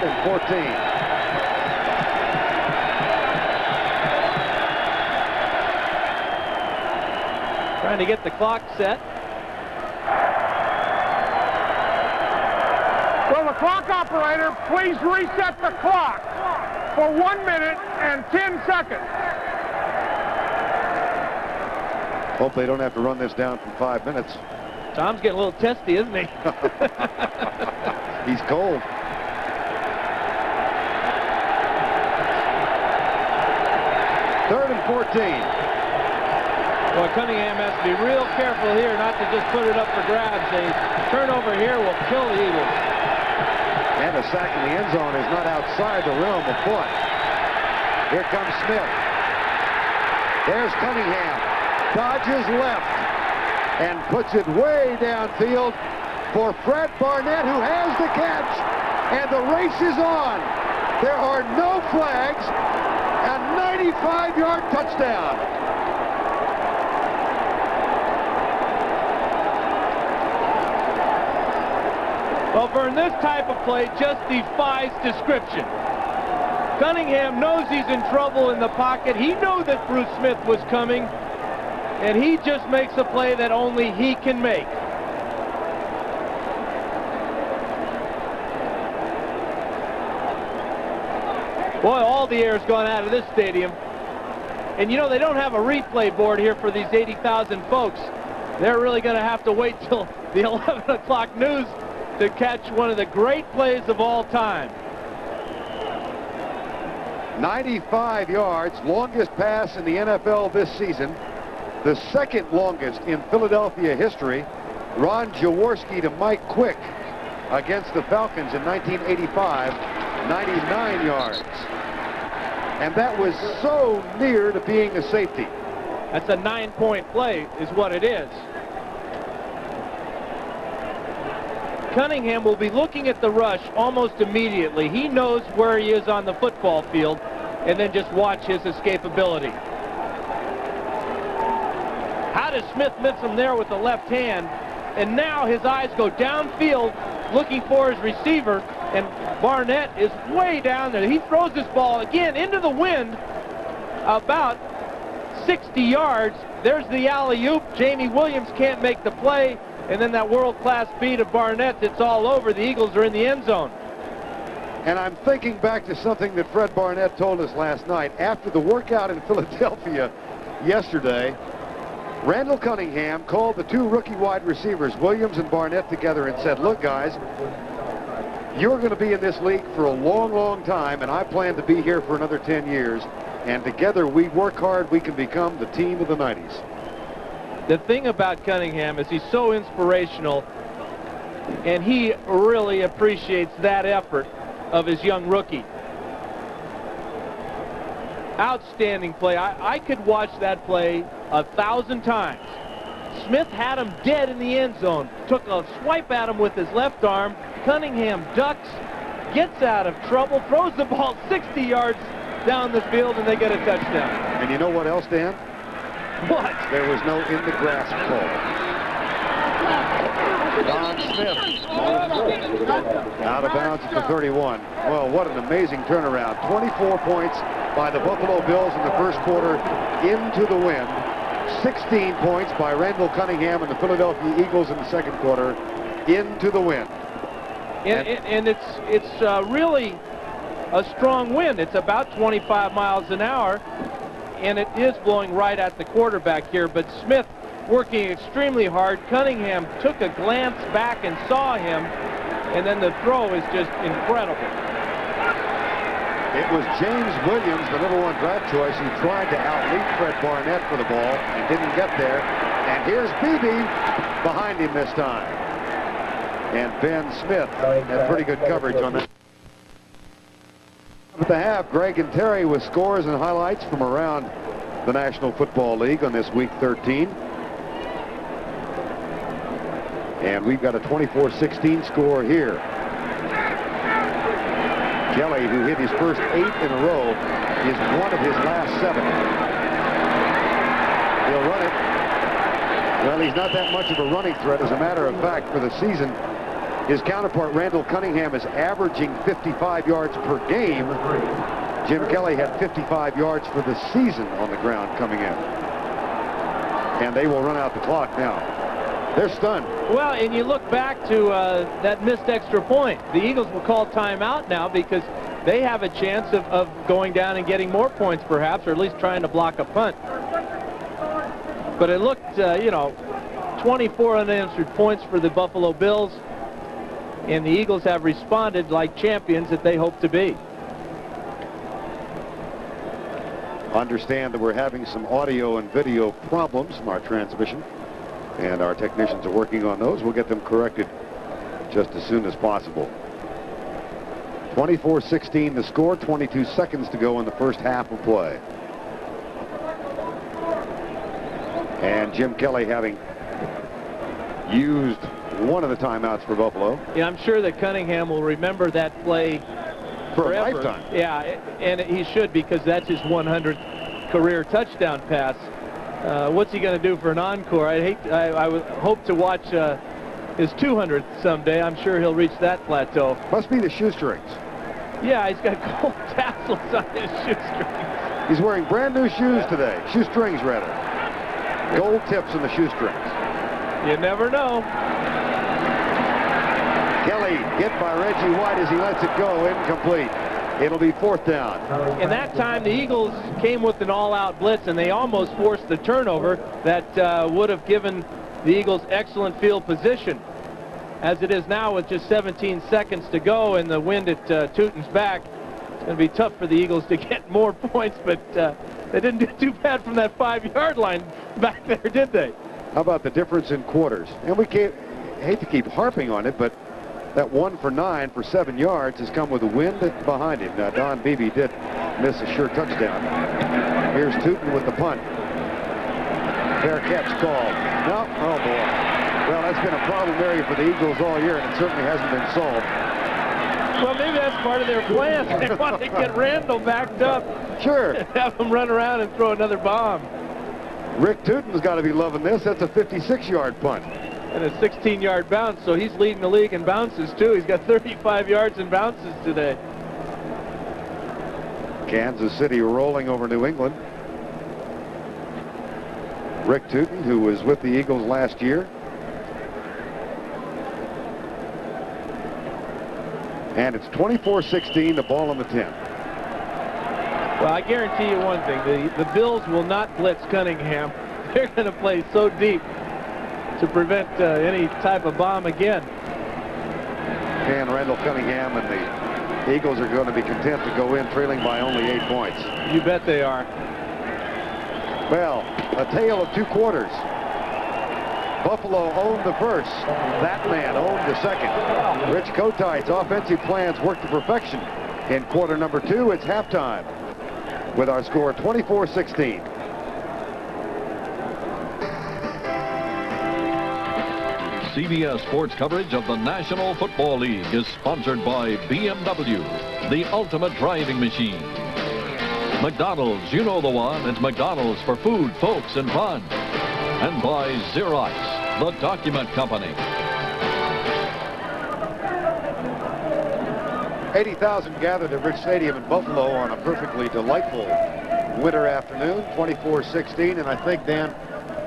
and 14. Trying to get the clock set. Will the clock operator please reset the clock for 1 minute and 10 seconds? Hope they don't have to run this down from 5 minutes. Tom's getting a little testy, isn't he? He's cold. Third and 14. Well, Cunningham has to be real careful here not to just put it up for grabs. A turnover here will kill the Eagles. And a sack in the end zone is not outside the realm of foot. Here comes Smith. There's Cunningham. Dodges left and puts it way downfield for Fred Barnett, who has the catch. And the race is on. There are no flags. A 95-yard touchdown. Well, Vern, this type of play just defies description. Cunningham knows he's in trouble in the pocket. He knew that Bruce Smith was coming, and he just makes a play that only he can make. Boy, all the air's gone out of this stadium. And you know, they don't have a replay board here for these 80,000 folks. They're really going to have to wait till the 11 o'clock news to catch one of the great plays of all time. 95 yards, longest pass in the NFL this season. The second longest in Philadelphia history. Ron Jaworski to Mike Quick against the Falcons in 1985, 99 yards. And that was so near to being a safety. That's a 9-point play is what it is. Cunningham will be looking at the rush almost immediately. He knows where he is on the football field, and then just watch his escapability. How does Smith miss him there with the left hand? And now his eyes go downfield looking for his receiver, and Barnett is way down there. He throws this ball again into the wind about 60 yards. There's the alley-oop. Jamie Williams can't make the play. And then that world-class beat of Barnett, it's all over. The Eagles are in the end zone. And I'm thinking back to something that Fred Barnett told us last night. After the workout in Philadelphia yesterday, Randall Cunningham called the two rookie wide receivers, Williams and Barnett, together and said, look, guys, you're going to be in this league for a long, long time, and I plan to be here for another 10 years. And together we work hard, we can become the team of the 90s. The thing about Cunningham is he's so inspirational, and he really appreciates that effort of his young rookie. Outstanding play. I could watch that play 1,000 times. Smith had him dead in the end zone, took a swipe at him with his left arm. Cunningham ducks, gets out of trouble, throws the ball 60 yards down the field, and they get a touchdown. And you know what else, Dan? What? There was no in the grass call. Don Smith out of bounds at the 31. Well, what an amazing turnaround. 24 points by the Buffalo Bills in the first quarter into the win. 16 points by Randall Cunningham and the Philadelphia Eagles in the second quarter into the win. And it's really a strong wind. It's about 25 miles an hour, and it is blowing right at the quarterback here. But Smith working extremely hard. Cunningham took a glance back and saw him, and then the throw is just incredible. It was James Williams, the #1 draft choice, who tried to outleap Fred Barnett for the ball and didn't get there. And here's Beebe behind him this time. And Ben Smith had pretty good coverage on that. At the half, Greg and Terry with scores and highlights from around the National Football League on this week 13. And we've got a 24-16 score here. Kelly, who hit his first 8 in a row, is one of his last 7. He'll run it. Well, he's not that much of a running threat. As a matter of fact, for the season, His counterpart, Randall Cunningham, is averaging 55 yards per game. Jim Kelly had 55 yards for the season on the ground coming in. And they will run out the clock now. They're stunned. Well, and you look back to that missed extra point. The Eagles will call timeout now because they have a chance of going down and getting more points perhaps, or at least trying to block a punt. But it looked, 24 unanswered points for the Buffalo Bills. And the Eagles have responded like champions that they hope to be. Understand that we're having some audio and video problems from our transmission, and our technicians are working on those. We'll get them corrected just as soon as possible. 24-16 the score, 22 seconds to go in the first half of play. And Jim Kelly having used one of the timeouts for Buffalo. Yeah, I'm sure that Cunningham will remember that play for forever. A lifetime. Yeah, and he should, because that's his 100th career touchdown pass. What's he going to do for an encore? I would hope to watch his 200th someday. I'm sure he'll reach that plateau. Must be the shoestrings. Yeah, he's got gold tassels on his shoestrings. He's wearing brand new shoes today. Shoestrings, rather. Gold tips in the shoestrings. You never know. Kelly hit by Reggie White as he lets it go. Incomplete. It'll be fourth down. And that time the Eagles came with an all-out blitz, and they almost forced the turnover that would have given the Eagles excellent field position. As it is now with just 17 seconds to go and the wind at Tootin's back, it's going to be tough for the Eagles to get more points, but they didn't do too bad from that 5-yard line back there, did they? How about the difference in quarters? And we hate to keep harping on it, but that 1 for 9 for 7 yards has come with the wind behind him. Now, Don Beebe did miss a sure touchdown. Here's Tootin with the punt. Fair catch called. No, oh boy. Well, that's been a problem area for the Eagles all year, and it certainly hasn't been solved. Well, maybe that's part of their plan. They want to get Randall backed up. Sure. And have him run around and throw another bomb. Rick Tootin's got to be loving this. That's a 56-yard punt. And a 16-yard bounce, so he's leading the league in bounces, too. He's got 35 yards in bounces today. Kansas City rolling over New England. Rick Tootin, who was with the Eagles last year. And it's 24-16, the ball on the 10. Well, I guarantee you one thing. The Bills will not blitz Cunningham. They're going to play so deep to prevent any type of bomb again. And Randall Cunningham and the Eagles are going to be content to go in trailing by only 8 points. You bet they are. Well, a tale of 2 quarters. Buffalo owned the first. That man owned the second. Rich Kotite's offensive plans worked to perfection. In quarter number 2, it's halftime with our score 24-16. CBS Sports coverage of the National Football League is sponsored by BMW, the ultimate driving machine. McDonald's, you know the one. It's McDonald's for food, folks, and fun. And by Xerox, the document company. 80,000 gathered at Rich Stadium in Buffalo on a perfectly delightful winter afternoon, 24-16, and I think, Dan,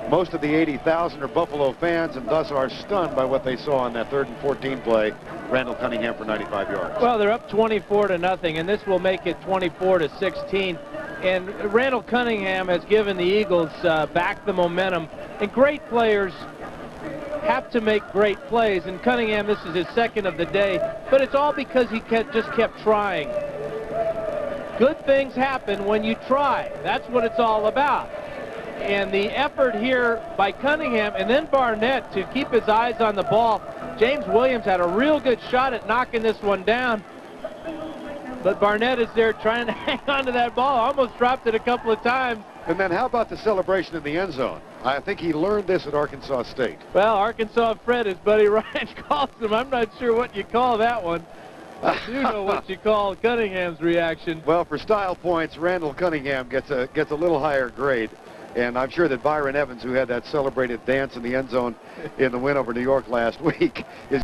most of the 80,000 are Buffalo fans and thus are stunned by what they saw on that 3rd and 14 play. Randall Cunningham for 95 yards. Well, they're up 24-0, and this will make it 24-16. And Randall Cunningham has given the Eagles back the momentum. And great players have to make great plays. And Cunningham, this is his second of the day, but it's all because he just kept trying. Good things happen when you try. That's what it's all about. And the effort here by Cunningham and then Barnett to keep his eyes on the ball. James Williams had a real good shot at knocking this one down. But Barnett is there trying to hang on to that ball. Almost dropped it a couple of times. And then how about the celebration in the end zone? I think he learned this at Arkansas State. Well, Arkansas Fred, his buddy Ryan calls him. I'm not sure what you call that one. I do know what you call Cunningham's reaction. Well, for style points, Randall Cunningham gets a little higher grade. And I'm sure that Byron Evans, who had that celebrated dance in the end zone in the win over New York last week, is